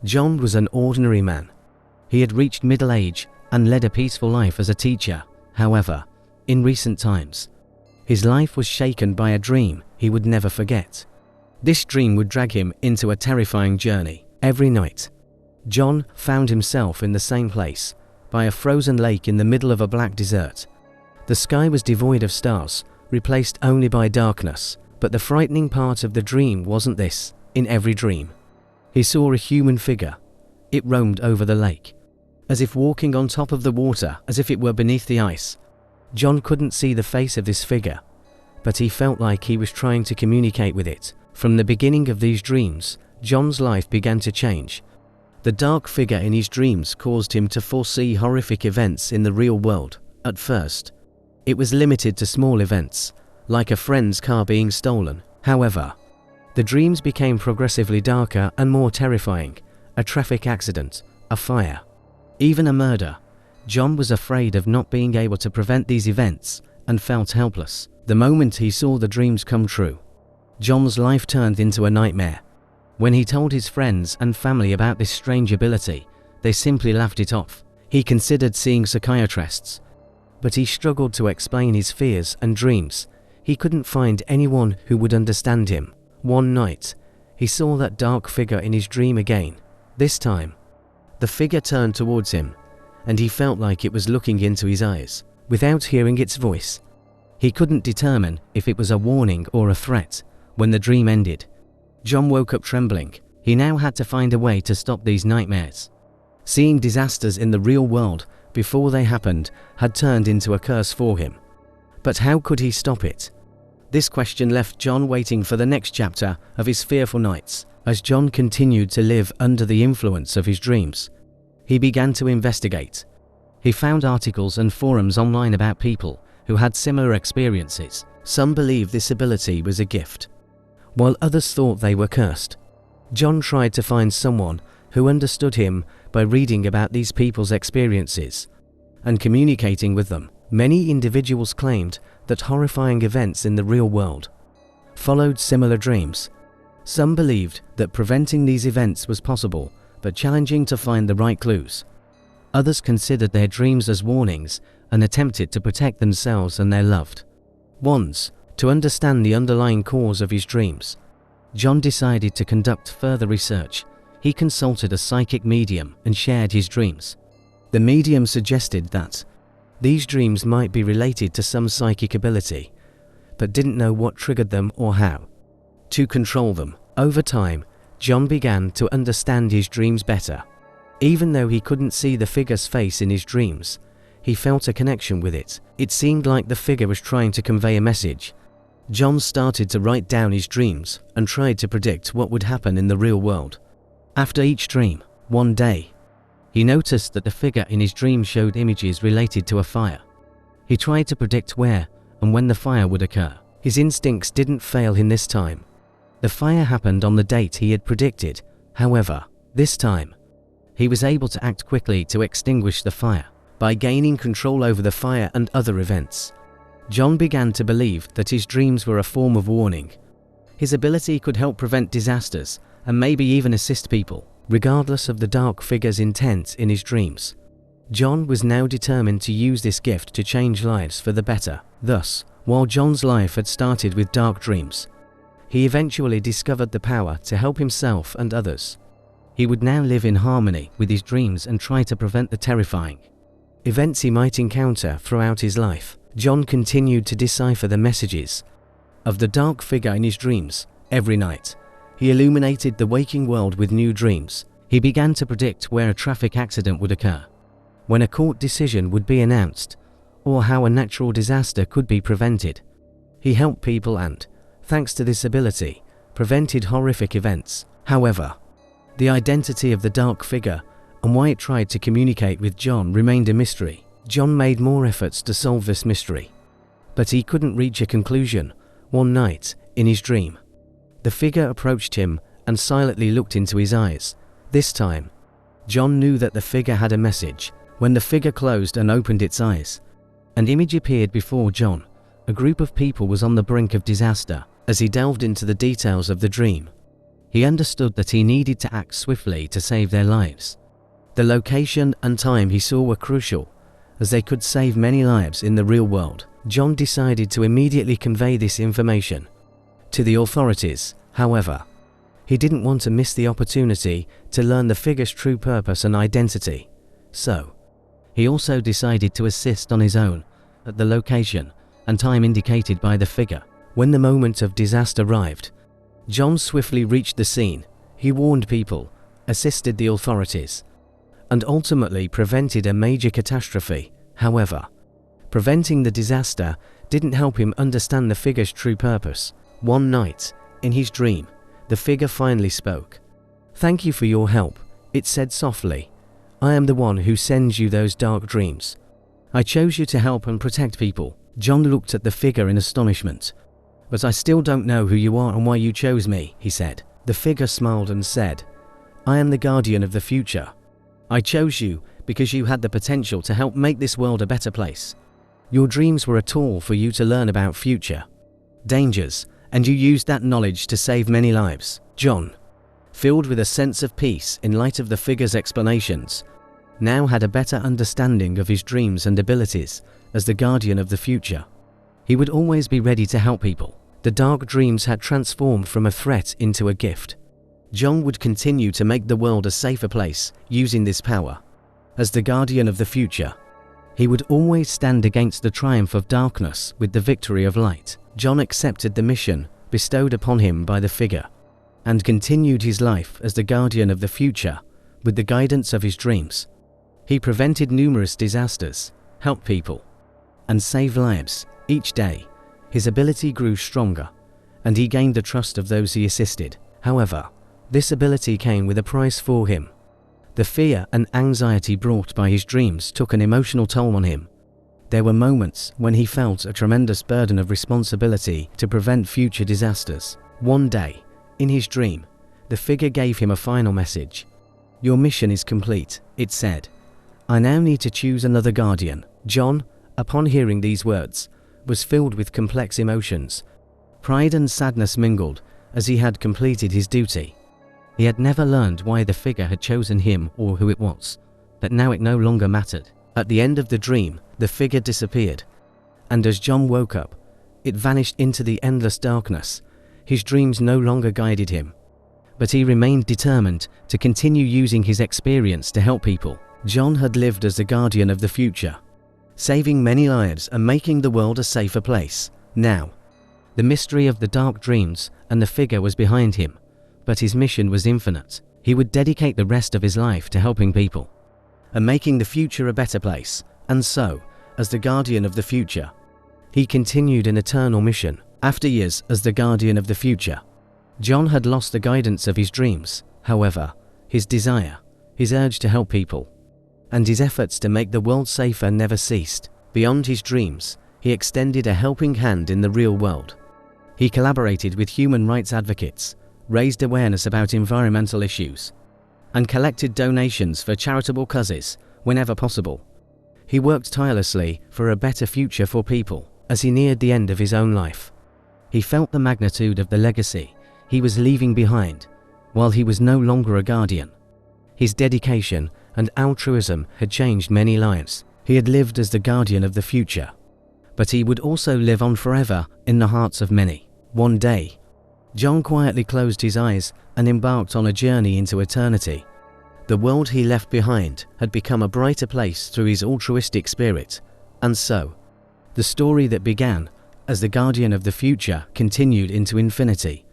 John was an ordinary man. He had reached middle age and led a peaceful life as a teacher. However, in recent times, his life was shaken by a dream he would never forget. This dream would drag him into a terrifying journey. Every night, John found himself in the same place, by a frozen lake in the middle of a black desert. The sky was devoid of stars, replaced only by darkness. But the frightening part of the dream wasn't this. In every dream, he saw a human figure. It roamed over the lake, as if walking on top of the water, as if it were beneath the ice. John couldn't see the face of this figure, but he felt like he was trying to communicate with it. From the beginning of these dreams, John's life began to change. The dark figure in his dreams caused him to foresee horrific events in the real world. At first, it was limited to small events, like a friend's car being stolen. However, the dreams became progressively darker and more terrifying. A traffic accident, a fire, even a murder. John was afraid of not being able to prevent these events and felt helpless. The moment he saw the dreams come true, John's life turned into a nightmare. When he told his friends and family about this strange ability, they simply laughed it off. He considered seeing psychiatrists, but he struggled to explain his fears and dreams. He couldn't find anyone who would understand him. One night, he saw that dark figure in his dream again. This time, the figure turned towards him, and he felt like it was looking into his eyes. Without hearing its voice, he couldn't determine if it was a warning or a threat. When the dream ended, John woke up trembling. He now had to find a way to stop these nightmares. Seeing disasters in the real world before they happened had turned into a curse for him. But how could he stop it? This question left John waiting for the next chapter of his fearful nights. As John continued to live under the influence of his dreams, he began to investigate. He found articles and forums online about people who had similar experiences. Some believed this ability was a gift, while others thought they were cursed. John tried to find someone who understood him by reading about these people's experiences and communicating with them. Many individuals claimed that horrifying events in the real world followed similar dreams. Some believed that preventing these events was possible, but challenging to find the right clues. Others considered their dreams as warnings and attempted to protect themselves and their loved ones. To understand the underlying cause of his dreams, John decided to conduct further research. He consulted a psychic medium and shared his dreams. The medium suggested that these dreams might be related to some psychic ability, but didn't know what triggered them or how to control them. Over time, John began to understand his dreams better. Even though he couldn't see the figure's face in his dreams, he felt a connection with it. It seemed like the figure was trying to convey a message. John started to write down his dreams and tried to predict what would happen in the real world. After each dream, one day, he noticed that the figure in his dream showed images related to a fire. He tried to predict where and when the fire would occur. His instincts didn't fail him this time. The fire happened on the date he had predicted. However, this time, he was able to act quickly to extinguish the fire. By gaining control over the fire and other events, John began to believe that his dreams were a form of warning. His ability could help prevent disasters and maybe even assist people, regardless of the dark figure's intent in his dreams. John was now determined to use this gift to change lives for the better. Thus, while John's life had started with dark dreams, he eventually discovered the power to help himself and others. He would now live in harmony with his dreams and try to prevent the terrifying events he might encounter throughout his life. John continued to decipher the messages of the dark figure in his dreams. Every night, he illuminated the waking world with new dreams. He began to predict where a traffic accident would occur, when a court decision would be announced, or how a natural disaster could be prevented. He helped people and, thanks to this ability, prevented horrific events. However, the identity of the dark figure and why it tried to communicate with John remained a mystery. John made more efforts to solve this mystery, but he couldn't reach a conclusion. One night, in his dream, the figure approached him and silently looked into his eyes. This time, John knew that the figure had a message. When the figure closed and opened its eyes, an image appeared before John. A group of people was on the brink of disaster. As he delved into the details of the dream, He understood that he needed to act swiftly to save their lives. The location and time he saw were crucial, as they could save many lives in the real world. John decided to immediately convey this information to the authorities. However, he didn't want to miss the opportunity to learn the figure's true purpose and identity. So, he also decided to assist on his own at the location and time indicated by the figure. When the moment of disaster arrived, John swiftly reached the scene. He warned people, assisted the authorities, and ultimately prevented a major catastrophe. However, preventing the disaster didn't help him understand the figure's true purpose. One night, in his dream, the figure finally spoke. "Thank you for your help," it said softly. "I am the one who sends you those dark dreams. I chose you to help and protect people." John looked at the figure in astonishment. "But I still don't know who you are and why you chose me," he said. The figure smiled and said, "I am the guardian of the future. I chose you because you had the potential to help make this world a better place. Your dreams were a tool for you to learn about future dangers, and you used that knowledge to save many lives." John, filled with a sense of peace in light of the figure's explanations, now had a better understanding of his dreams and abilities as the guardian of the future. He would always be ready to help people. The dark dreams had transformed from a threat into a gift. John would continue to make the world a safer place using this power. As the guardian of the future, he would always stand against the triumph of darkness with the victory of light. John accepted the mission bestowed upon him by the figure and continued his life as the guardian of the future with the guidance of his dreams. He prevented numerous disasters, helped people, and saved lives. Each day, his ability grew stronger, and he gained the trust of those he assisted. However, this ability came with a price for him. The fear and anxiety brought by his dreams took an emotional toll on him. There were moments when he felt a tremendous burden of responsibility to prevent future disasters. One day, in his dream, the figure gave him a final message. "Your mission is complete," it said. "I now need to choose another guardian." John, upon hearing these words, was filled with complex emotions. Pride and sadness mingled as he had completed his duty. He had never learned why the figure had chosen him or who it was, but now it no longer mattered. At the end of the dream, the figure disappeared, and as John woke up, it vanished into the endless darkness. His dreams no longer guided him, but he remained determined to continue using his experience to help people. John had lived as the guardian of the future, saving many lives and making the world a safer place. Now, the mystery of the dark dreams and the figure was behind him, but his mission was infinite. He would dedicate the rest of his life to helping people and making the future a better place. And so, as the guardian of the future, he continued an eternal mission. After years as the guardian of the future, John had lost the guidance of his dreams. However, his desire, his urge to help people, and his efforts to make the world safer never ceased. Beyond his dreams, he extended a helping hand in the real world. He collaborated with human rights advocates, raised awareness about environmental issues, and collected donations for charitable causes whenever possible. He worked tirelessly for a better future for people. As he neared the end of his own life, he felt the magnitude of the legacy he was leaving behind. While he was no longer a guardian, his dedication and altruism had changed many lives. He had lived as the guardian of the future, but he would also live on forever in the hearts of many. One day, John quietly closed his eyes and embarked on a journey into eternity. The world he left behind had become a brighter place through his altruistic spirit, and so, the story that began as the guardian of the future continued into infinity.